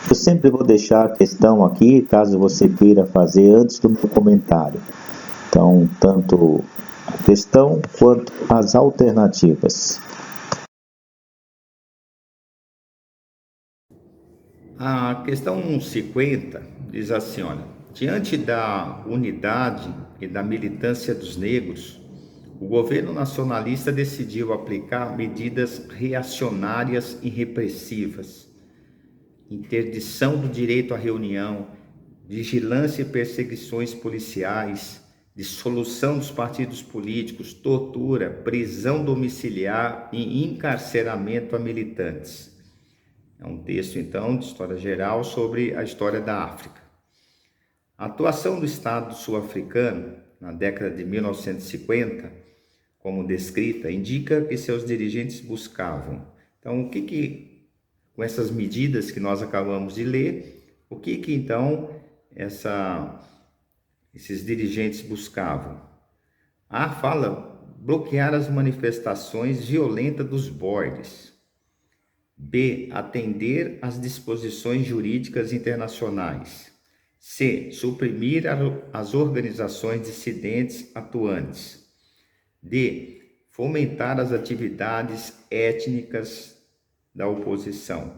Eu sempre vou deixar a questão aqui, caso você queira fazer antes do meu comentário. Então, tanto a questão quanto as alternativas. A questão 50 diz assim, olha, diante da unidade e da militância dos negros, o governo nacionalista decidiu aplicar medidas reacionárias e repressivas, interdição do direito à reunião, vigilância e perseguições policiais, dissolução dos partidos políticos, tortura, prisão domiciliar e encarceramento a militantes. É um texto, então, de história geral sobre a história da África. A atuação do Estado sul-africano na década de 1950, como descrita, indica que seus dirigentes buscavam. Então, com essas medidas que nós acabamos de ler, então esses dirigentes buscavam? Fala bloquear as manifestações violentas dos Boers. B. Atender às disposições jurídicas internacionais. C. Suprimir as organizações dissidentes atuantes. D. Fomentar as atividades étnicas da oposição.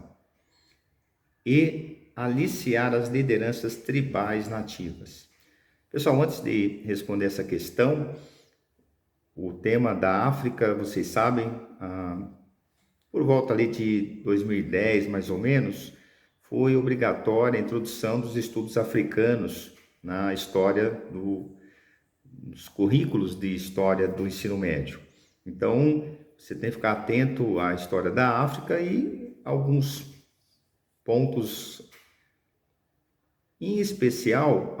E. Aliciar as lideranças tribais nativas. Pessoal, antes de responder essa questão, o tema da África, vocês sabem, por volta ali de 2010, mais ou menos, foi obrigatória a introdução dos estudos africanos na história dos currículos de história do ensino médio. Então, você tem que ficar atento à história da África e alguns pontos, em especial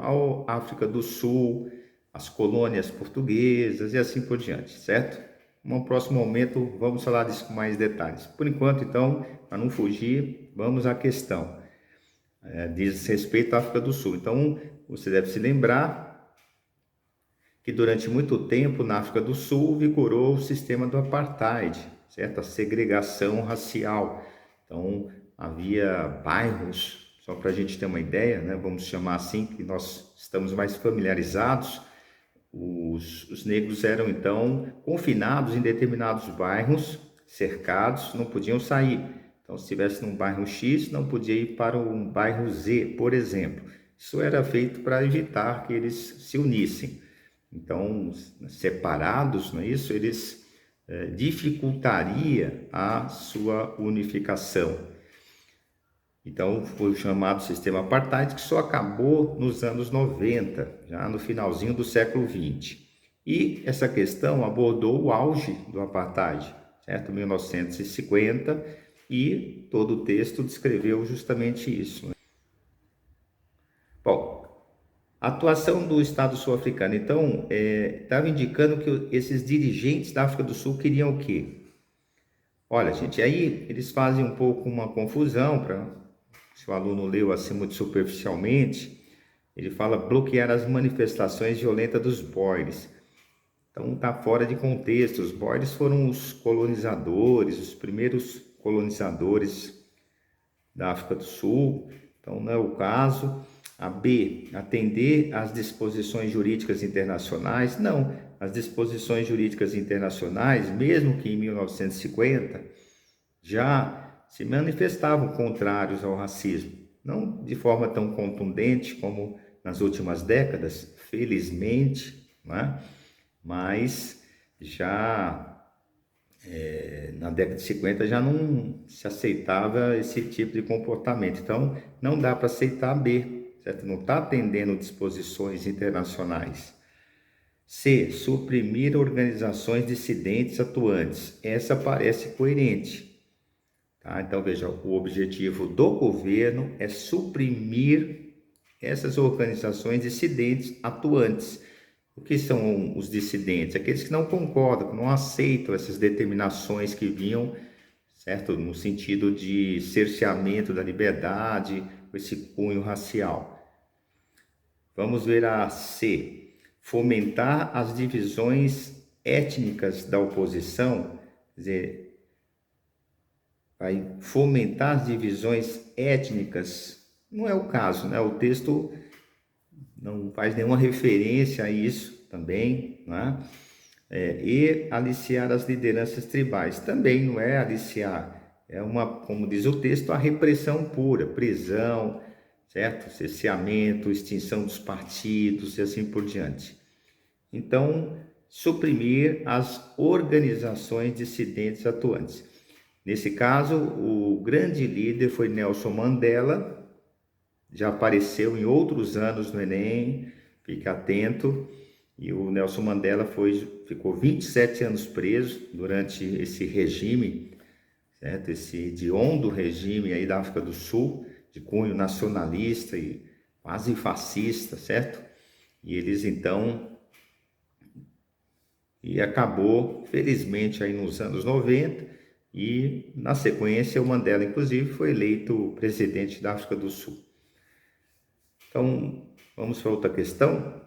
à África do Sul, as colônias portuguesas e assim por diante, certo? Num próximo momento vamos falar disso com mais detalhes. Por enquanto, então, para não fugir, vamos à questão. Diz respeito à África do Sul. Então, você deve se lembrar que durante muito tempo na África do Sul vigorou o sistema do apartheid, certo? A segregação racial. Então, havia bairros, só para a gente ter uma ideia, né? Vamos chamar assim, que nós estamos mais familiarizados. Os negros eram então confinados em determinados bairros, cercados, não podiam sair. Então, se estivesse num bairro X, não podia ir para um bairro Z, por exemplo. Isso era feito para evitar que eles se unissem. Então, separados, não é isso? Eles dificultaria a sua unificação. Então, foi o chamado sistema apartheid, que só acabou nos anos 90, já no finalzinho do século 20. E essa questão abordou o auge do apartheid, certo? 1950, e todo o texto descreveu justamente isso. Bom, a atuação do Estado sul-africano, então, estava indicando que esses dirigentes da África do Sul queriam o quê? Olha, gente, aí eles fazem um pouco uma confusão para... Se o aluno leu assim muito superficialmente, ele fala bloquear as manifestações violentas dos Boers. Então está fora de contexto. Os Boers foram os colonizadores, os primeiros colonizadores da África do Sul. Então não é o caso. A B, atender às disposições jurídicas internacionais. Não, as disposições jurídicas internacionais, mesmo que em 1950, já se manifestavam contrários ao racismo, não de forma tão contundente como nas últimas décadas, felizmente, né? Mas já na década de 50 já não se aceitava esse tipo de comportamento. Então, não dá para aceitar B, certo? Não está atendendo disposições internacionais. C. Suprimir organizações dissidentes atuantes. Essa parece coerente. Tá? Então, veja, o objetivo do governo é suprimir essas organizações dissidentes atuantes. O que são os dissidentes? Aqueles que não concordam, que não aceitam essas determinações que vinham, certo? No sentido de cerceamento da liberdade, com esse cunho racial. Vamos ver a C. Fomentar as divisões étnicas da oposição, quer dizer, vai fomentar as divisões étnicas. Não é o caso, né? O texto não faz nenhuma referência a isso também, né? E aliciar as lideranças tribais. Também não é aliciar, é como diz o texto, a repressão pura, prisão, certo? Cerceamento, extinção dos partidos e assim por diante. Então, suprimir as organizações dissidentes atuantes. Nesse caso, o grande líder foi Nelson Mandela, já apareceu em outros anos no Enem, fique atento. E o Nelson Mandela ficou 27 anos preso durante esse regime, certo? Esse hediondo regime aí da África do Sul, de cunho nacionalista e quase fascista, certo? E eles então, e acabou, felizmente, aí nos anos 90, e na sequência o Mandela, inclusive, foi eleito presidente da África do Sul. Então, vamos para outra questão.